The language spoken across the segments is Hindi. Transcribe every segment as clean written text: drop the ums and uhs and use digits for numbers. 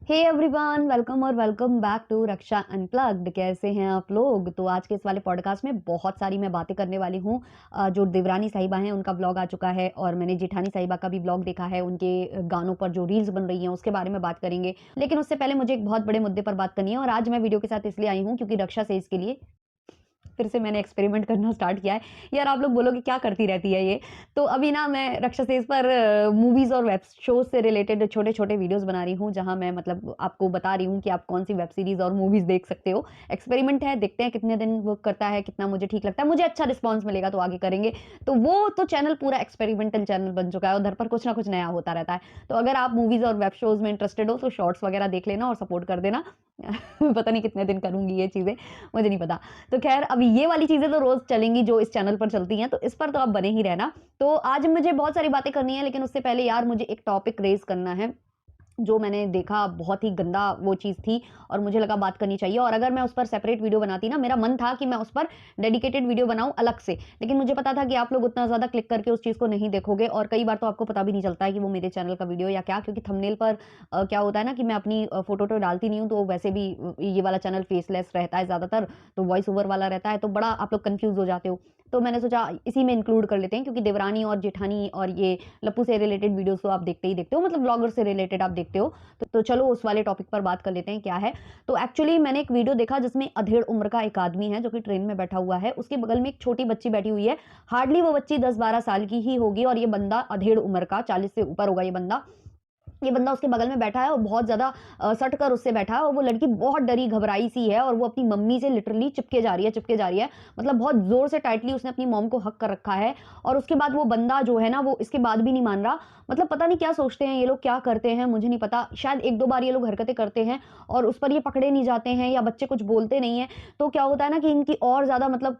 हे एवरीवन, वेलकम और welcome back to Raksha unplugged. कैसे हैं आप लोग? तो आज के इस वाले पॉडकास्ट में बहुत सारी मैं बातें करने वाली हूँ। जो देवरानी साहिबा हैं उनका ब्लॉग आ चुका है और मैंने जेठानी साहिबा का भी ब्लॉग देखा है। उनके गानों पर जो रील्स बन रही हैं उसके बारे में बात करेंगे, लेकिन उससे पहले मुझे एक बहुत बड़े मुद्दे पर बात करनी है। और आज मैं वीडियो के साथ इसलिए आई हूँ क्योंकि रक्षा से इसके लिए फिर से मैंने एक्सपेरिमेंट करना स्टार्ट किया है। यार, आप लोग बोलोगे क्या करती रहती है ये। तो अभी ना मैं रक्षा सेज पर मूवीज़ और वेब शोज़ से रिलेटेड छोटे-छोटे वीडियोज़ बना रही हूँ, जहाँ मैं मतलब आपको बता रही हूँ कि आप कौन-सी वेब सीरीज़ और मूवीज़ देख सकते हो। एक्सपेरिमेंट है, देखते हैं कितने दिन वर्क करता है, कितना मुझे ठीक लगता है। मुझे अच्छा रिस्पॉन्स मिलेगा तो आगे करेंगे। तो वो तो चैनल पूरा एक्सपेरिमेंटल चैनल बन चुका है, उधर पर कुछ ना कुछ नया होता रहता है। तो अगर आप मूवीज़ और वेब शोज़ में इंटरेस्टेड हो तो शॉर्ट्स वगैरह देख लेना और सपोर्ट कर देना। पता नहीं कितने दिन करूँगी ये चीज़ें, मुझे नहीं पता। तो खैर, अभी ये वाली चीज़ें तो रोज़ चलेंगी जो इस चैनल पर चलती हैं, तो इस पर तो आप बने ही रहना। तो आज मुझे बहुत सारी बातें करनी है, लेकिन उससे पहले यार मुझे एक टॉपिक रेज़ करना है, जो मैंने देखा बहुत ही गंदा वो चीज़ थी और मुझे लगा बात करनी चाहिए। और अगर मैं उस पर सेपरेट वीडियो बनाती ना, मेरा मन था कि मैं उस पर डेडिकेटेड वीडियो बनाऊँ अलग से, लेकिन मुझे पता था कि आप लोग उतना ज़्यादा क्लिक करके उस चीज़ को नहीं देखोगे और कई बार तो आपको पता भी नहीं चलता है कि वो मेरे चैनल का वीडियो या क्या, क्योंकि थंबनेल पर क्या होता है ना कि मैं अपनी फ़ोटो तो डालती नहीं हूँ, तो वैसे भी ये वाला चैनल फेसलेस रहता है ज़्यादातर, तो वॉइस ओवर वाला रहता है, तो बड़ा आप लोग कन्फ्यूज़ हो जाते हो। तो मैंने सोचा इसी में इंक्लूड कर लेते हैं, क्योंकि देवरानी और जेठानी और ये लप्पू से रिलेटेड वीडियोज़ तो आप देखते ही देखते हो, मतलब ब्लॉगर से रिलेटेड आप देखते हो। तो चलो उस वाले टॉपिक पर बात कर लेते हैं क्या है। तो एक्चुअली मैंने एक वीडियो देखा जिसमें अधेड़ उम्र का एक आदमी है जो कि ट्रेन में बैठा हुआ है, उसके बगल में एक छोटी बच्ची बैठी हुई है। हार्डली वो बच्ची 10-12 साल की ही होगी और ये बंदा अधेड़ उम्र का 40 से ऊपर होगा ये बंदा उसके बगल में बैठा है और बहुत ज़्यादा सट कर उससे बैठा है और वो लड़की बहुत डरी घबराई सी है और वो अपनी मम्मी से लिटरली चिपके जा रही है, चिपके जा रही है। मतलब बहुत ज़ोर से टाइटली उसने अपनी मॉम को हग कर रखा है और उसके बाद वो बंदा जो है ना, वो इसके बाद भी नहीं मान रहा। मतलब पता नहीं क्या सोचते हैं ये लोग, क्या करते हैं मुझे नहीं पता। शायद 1-2 बार ये लोग हरकतें करते हैं और उस पर ये पकड़े नहीं जाते हैं या बच्चे कुछ बोलते नहीं हैं। तो क्या होता है ना कि इनकी और ज़्यादा मतलब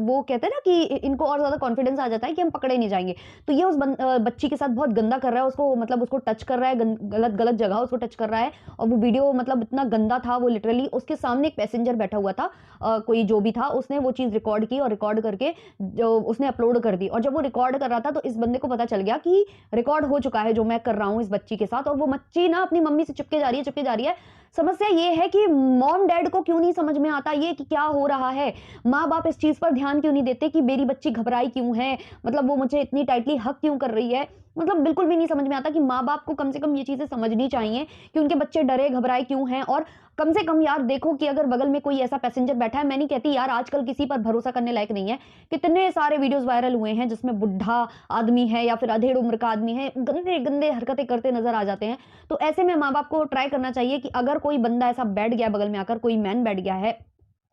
वो कहते हैं ना कि इनको और ज़्यादा कॉन्फिडेंस आ जाता है कि हम पकड़े नहीं जाएँगे। तो ये उस बच्ची के साथ बहुत गंदा कर रहा है, उसको मतलब उसको टच कर रहा है, गलत गलत जगह उसको टच कर रहा है। और वो वीडियो मतलब इतना गंदा था, वो लिटरली उसके सामने एक पैसेंजर बैठा हुआ था, कोई जो भी था, उसने वो चीज़ रिकॉर्ड की और रिकॉर्ड करके जो उसने अपलोड कर दी। और जब वो रिकॉर्ड कर रहा था तो इस बंदे को पता चल गया कि रिकॉर्ड हो चुका है जो मैं कर रहा हूँ इस बच्ची के साथ, और वो बच्ची ना अपनी मम्मी से चिपके जा रही है, चिपके जा रही है। समस्या ये है कि मॉम डैड को क्यों नहीं समझ में आता ये कि क्या हो रहा है। माँ बाप इस चीज़ पर ध्यान क्यों नहीं देते कि मेरी बच्ची घबराई क्यों है, मतलब वो मुझे इतनी टाइटली हग क्यों कर रही है। मतलब बिल्कुल भी नहीं समझ में आता कि माँ बाप को कम से कम ये चीज़ें समझनी चाहिए कि उनके बच्चे डरे घबराए क्यों हैं। और कम से कम यार देखो कि अगर बगल में कोई ऐसा पैसेंजर बैठा है, मैं नहीं कहती यार आजकल किसी पर भरोसा करने लायक नहीं है। कितने सारे वीडियोस वायरल हुए हैं जिसमें बुढ़ा आदमी है या फिर अधेड़ उम्र का आदमी है, गंदे गंदे हरकतें करते नजर आ जाते हैं। तो ऐसे में माँ बाप को ट्राई करना चाहिए कि अगर कोई बंदा ऐसा बैठ गया बगल में आकर, कोई मैन बैठ गया है,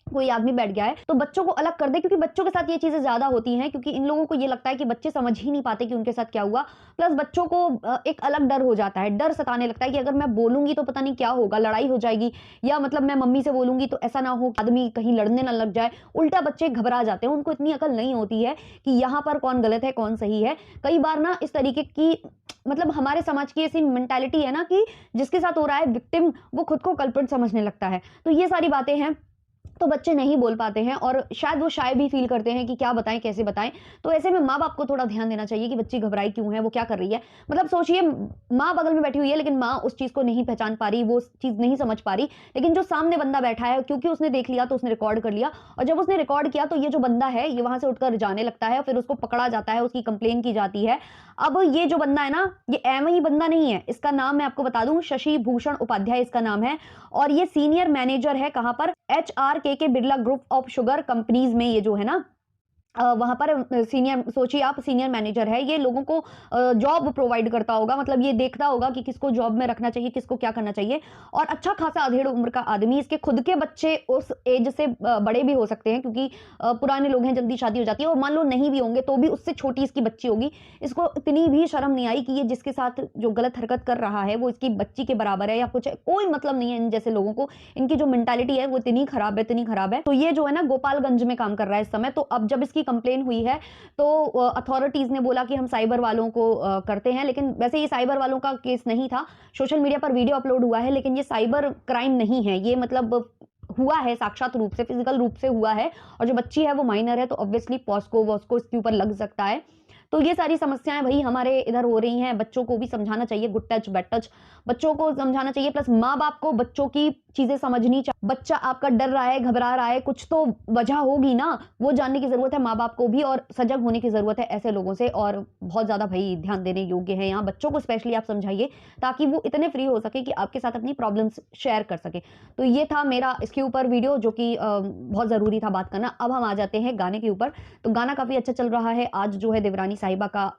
कोई आदमी बैठ गया है, तो बच्चों को अलग कर दे, क्योंकि बच्चों के साथ ये चीज़ें ज़्यादा होती हैं, क्योंकि इन लोगों को ये लगता है कि बच्चे समझ ही नहीं पाते कि उनके साथ क्या हुआ। प्लस बच्चों को एक अलग डर हो जाता है, डर सताने लगता है कि अगर मैं बोलूँगी तो पता नहीं क्या होगा, लड़ाई हो जाएगी, या मतलब मैं मम्मी से बोलूँगी तो ऐसा ना हो कि आदमी कहीं लड़ने ना लग जाए। उल्टा बच्चे घबरा जाते हैं, उनको इतनी अकल नहीं होती है कि यहाँ पर कौन गलत है, कौन सही है। कई बार ना इस तरीके की मतलब हमारे समाज की ऐसी मेंटालिटी है ना कि जिसके साथ हो रहा है विक्टिम, वो खुद को कल्प्रिट समझने लगता है। तो ये सारी बातें हैं, तो बच्चे नहीं बोल पाते हैं और शायद वो शाय भी फ़ील करते हैं कि क्या बताएँ, कैसे बताएँ? तो ऐसे में माँ-बाप को थोड़ा ध्यान देना चाहिए कि बच्ची घबराई क्यों है, वो क्या कर रही है? मतलब सोचिए, माँ बगल में बैठी हुई है लेकिन माँ उस चीज़ को नहीं पहचान पा रही, वो उस चीज़ नहीं समझ पा रही। लेकिन जो सामने बंदा बैठा है, क्योंकि उसने देख लिया तो उसने रिकॉर्ड कर लिया, और जब उसने रिकॉर्ड किया तो ये जो बंदा है ये वहाँ से उठकर जाने लगता है, फिर उसको पकड़ा जाता है, उसकी कंप्लेन की जाती है। अब ये जो बंदा है ना, ये एवं ही बंदा नहीं है, इसका नाम मैं आपको बता दूँ, शशि भूषण उपाध्याय इसका नाम है। और ये सीनियर मैनेजर है कहाँ पर, एचआरके Birla group of sugar companies में ये जो है ना, वहाँ पर सीनियर, सोचिए आप, सीनियर मैनेजर है, ये लोगों को जॉब प्रोवाइड करता होगा, मतलब ये देखता होगा कि किसको जॉब में रखना चाहिए, किसको क्या करना चाहिए। और अच्छा खासा अधेड़ उम्र का आदमी, इसके खुद के बच्चे उस एज से बड़े भी हो सकते हैं, क्योंकि पुराने लोग हैं, जल्दी शादी हो जाती है, और मान लो नहीं भी होंगे तो भी उससे छोटी इसकी बच्ची होगी। इसको इतनी भी शर्म नहीं आई कि ये जिसके साथ जो गलत हरकत कर रहा है वो इसकी बच्ची के बराबर है या कुछ है। कोई मतलब नहीं है इन जैसे लोगों को, इनकी जो मेंटालिटी है वो इतनी खराब है, इतनी खराब है। तो ये जो है ना गोपालगंज में काम कर रहा है इस समय। तो अब जब इसकी कंप्लेन हुई है तो अथॉरिटीज ने बोला कि हम साइबर वालों को करते हैं, लेकिन वैसे ये साइबर वालों का केस नहीं था। सोशल मीडिया पर वीडियो अपलोड हुआ है, लेकिन ये साइबर क्राइम नहीं है, ये मतलब हुआ है साक्षात रूप से, फिजिकल रूप से हुआ है। और जो बच्ची है वो माइनर है, तो ऑब्वियसली पॉस्को वॉस्को इसके ऊपर लग सकता है। तो ये सारी समस्याएं भाई हमारे इधर हो रही हैं। बच्चों को भी समझाना चाहिए, गुड टच बैड टच बच्चों को समझाना चाहिए, प्लस माँ बाप को बच्चों की चीजें समझनी चाहिए। बच्चा आपका डर रहा है, घबरा रहा है, कुछ तो वजह होगी ना, वो जानने की जरूरत है माँ बाप को भी, और सजग होने की जरूरत है ऐसे लोगों से। और बहुत ज्यादा भाई ध्यान देने योग्य है यहाँ, बच्चों को स्पेशली आप समझाइए ताकि वो इतने फ्री हो सके कि आपके साथ अपनी प्रॉब्लम्स शेयर कर सके। तो ये था मेरा इसके ऊपर वीडियो, जो कि बहुत जरूरी था बात करना। अब हम आ जाते हैं गाने के ऊपर। तो गाना काफी अच्छा चल रहा है। आज जो है देवरानी साहिबा का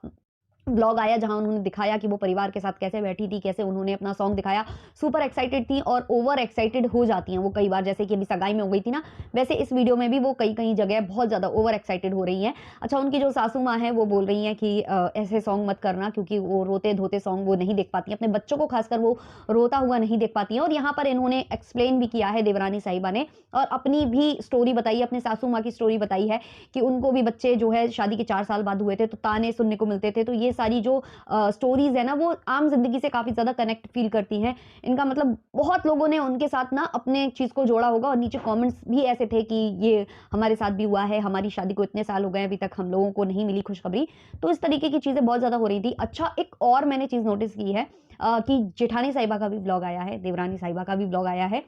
ब्लॉग आया, जहां उन्होंने दिखाया कि वो परिवार के साथ कैसे बैठी थी, कैसे उन्होंने अपना सॉन्ग दिखाया। सुपर एक्साइटेड थी और ओवर एक्साइटेड हो जाती हैं वो कई बार, जैसे कि अभी सगाई में हो गई थी ना, वैसे इस वीडियो में भी वो कई कई जगह बहुत ज़्यादा ओवर एक्साइटेड हो रही हैं। अच्छा, उनकी जो सासू माँ है वो बोल रही हैं कि ऐसे सॉन्ग मत करना, क्योंकि वो रोते धोते सॉन्ग वो नहीं देख पाती, अपने बच्चों को खासकर वो रोता हुआ नहीं देख पाती हैं। और यहाँ पर इन्होंने एक्सप्लेन भी किया है देवरानी साहिबा ने, और अपनी भी स्टोरी बताई है, अपने सासू माँ की स्टोरी बताई है कि उनको भी बच्चे जो है शादी के 4 साल बाद हुए थे, तो ताने सुनने को मिलते थे। तो ये सारी जो स्टोरीज है ना, वो आम जिंदगी से काफी ज्यादा कनेक्ट फील करती हैं। इनका मतलब बहुत लोगों ने उनके साथ ना अपने चीज को जोड़ा होगा, और नीचे कमेंट्स भी ऐसे थे कि ये हमारे साथ भी हुआ है, हमारी शादी को इतने साल हो गए, अभी तक हम लोगों को नहीं मिली खुशखबरी। तो इस तरीके की चीजें बहुत ज्यादा हो रही थी। अच्छा, एक और मैंने चीज नोटिस की है कि जेठानी साहिबा का भी ब्लॉग आया है, देवरानी साहिबा का भी ब्लॉग आया है।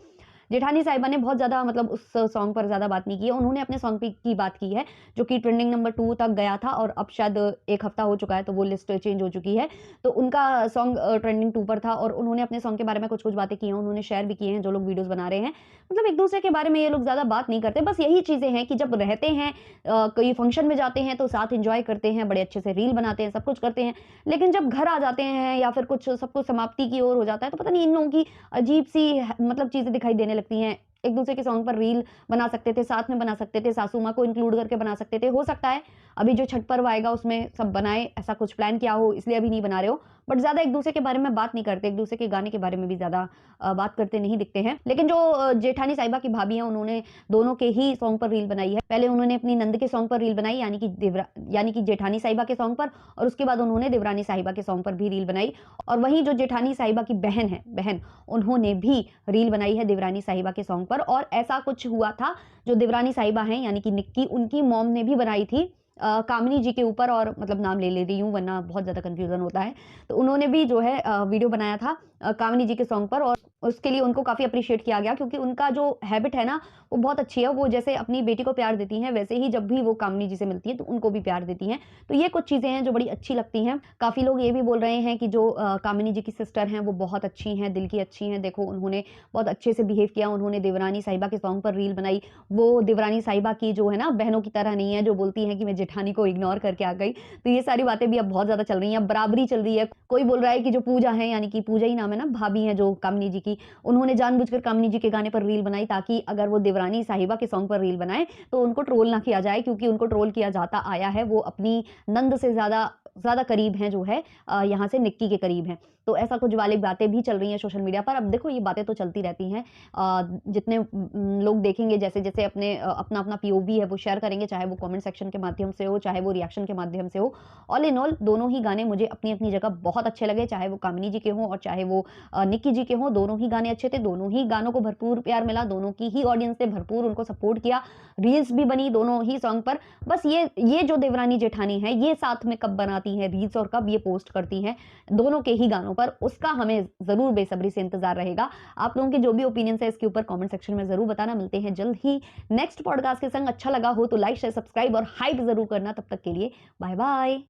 जेठानी साहिबा ने बहुत ज़्यादा मतलब उस सॉन्ग पर ज़्यादा बात नहीं की है। उन्होंने अपने सॉन्ग की बात की है, जो कि ट्रेंडिंग नंबर 2 तक गया था, और अब शायद 1 हफ्ता हो चुका है, तो वो लिस्ट चेंज हो चुकी है। तो उनका सॉन्ग ट्रेंडिंग 2 पर था, और उन्होंने अपने सॉन्ग के बारे में कुछ-कुछ बातें की हैं, उन्होंने शेयर भी किए हैं जो लोग वीडियोज़ बना रहे हैं। मतलब एक-दूसरे के बारे में ये लोग ज़्यादा बात नहीं करते। बस यही चीज़ें हैं कि जब रहते हैं, कोई फंक्शन में जाते हैं, तो साथ एन्जॉय करते हैं, बड़े अच्छे से रील बनाते हैं, सब कुछ करते हैं। लेकिन जब घर आ जाते हैं या फिर कुछ सब कुछ समाप्ति की ओर हो जाता है, तो पता नहीं इन लोगों की अजीब-सी मतलब चीज़ें दिखाई देने लगती हैं। एक दूसरे के सॉन्ग पर रील बना सकते थे, साथ में बना सकते थे, सासू माँ को इंक्लूड करके बना सकते थे। हो सकता है अभी जो छठ पर्व आएगा उसमें सब बनाए, ऐसा कुछ प्लान किया हो, इसलिए अभी नहीं बना रहे हो। बट ज़्यादा एक दूसरे के बारे में बात नहीं करते, एक दूसरे के गाने के बारे में भी ज़्यादा बात करते नहीं दिखते हैं। लेकिन जो जेठानी साहिबा की भाभी हैं, उन्होंने दोनों के ही सॉन्ग पर रील बनाई है। पहले उन्होंने अपनी नंद के सॉन्ग पर रील बनाई, यानी कि जेठानी साहिबा के सॉन्ग पर, और उसके बाद उन्होंने देवरानी साहिबा के सॉन्ग पर भी रील बनाई। और वहीं जो जेठानी साहिबा की बहन उन्होंने भी रील बनाई है देवरानी साहिबा के सॉन्ग पर। और ऐसा कुछ हुआ था, जो देवरानी साहिबा हैं यानी कि निक्की, उनकी मॉम ने भी बनाई थी कामिनी जी के ऊपर, और मतलब नाम ले रही हूँ वरना बहुत ज़्यादा कन्फ्यूज़न होता है। तो उन्होंने भी जो है वीडियो बनाया था कामिनी जी के सॉन्ग पर, और उसके लिए उनको काफ़ी अप्रिशिएट किया गया, क्योंकि उनका जो हैबिट है ना, वो बहुत अच्छी है। वो जैसे अपनी बेटी को प्यार देती हैं, वैसे ही जब भी वो कामिनी जी से मिलती है तो उनको भी प्यार देती हैं। तो ये कुछ चीज़ें हैं जो बड़ी अच्छी लगती हैं। काफ़ी लोग ये भी बोल रहे हैं कि जो कामिनी जी की सिस्टर हैं वो बहुत अच्छी हैं, दिल की अच्छी हैं। देखो, उन्होंने बहुत अच्छे से बिहेव किया, उन्होंने देवरानी साहिबा के सॉन्ग पर रील बनाई। वो देवरानी साहिबा की जो है ना, बहनों की तरह नहीं है जो बोलती हैं कि मैं जेठानी को इग्नोर करके आ गई। तो ये सारी बातें भी अब बहुत ज़्यादा चल रही हैं, बराबरी चल रही है। कोई बोल रहा है कि जो पूजा है, यानी कि पूजा ही नाम है ना, भाभी हैं जो कामिनी जी की, उन्होंने जानबूझकर कामिनी जी के गाने पर रील बनाई, ताकि अगर वो देवरानी साहिबा के सॉन्ग पर रील बनाए तो उनको ट्रोल ना किया जाए, क्योंकि उनको ट्रोल किया जाता आया है। वो अपनी नंद से ज़्यादा करीब हैं, जो है यहाँ से निक्की के करीब हैं। तो ऐसा कुछ वाली बातें भी चल रही हैं सोशल मीडिया पर। अब देखो, ये बातें तो चलती रहती हैं। जितने लोग देखेंगे, जैसे अपने अपना पीओवी है वो शेयर करेंगे, चाहे वो कमेंट सेक्शन के माध्यम से हो, चाहे वो रिएक्शन के माध्यम से हो। ऑल इन ऑल दोनों ही गाने मुझे अपनी अपनी जगह बहुत अच्छे लगे, चाहे वो कामिनी जी के हों और चाहे वो निक्की जी के हों। दोनों ही गाने अच्छे थे, दोनों ही गानों को भरपूर प्यार मिला, दोनों की ही ऑडियंस ने भरपूर उनको सपोर्ट किया। रील्स भी बनी दोनों ही सॉन्ग पर। बस ये जो देवरानी जेठानी है, ये साथ में कब बनाती हैं रील्स और कब ये पोस्ट करती हैं दोनों के ही गानों पर, उसका हमें जरूर बेसब्री से इंतजार रहेगा। आप लोगों के जो भी ओपिनियंस है इसके ऊपर कमेंट सेक्शन में जरूर बताना। मिलते हैं जल्द ही नेक्स्ट पॉडकास्ट के संग। अच्छा लगा हो तो लाइक शेयर सब्सक्राइब और हाइप जरूर करना। तब तक के लिए बाय बाय।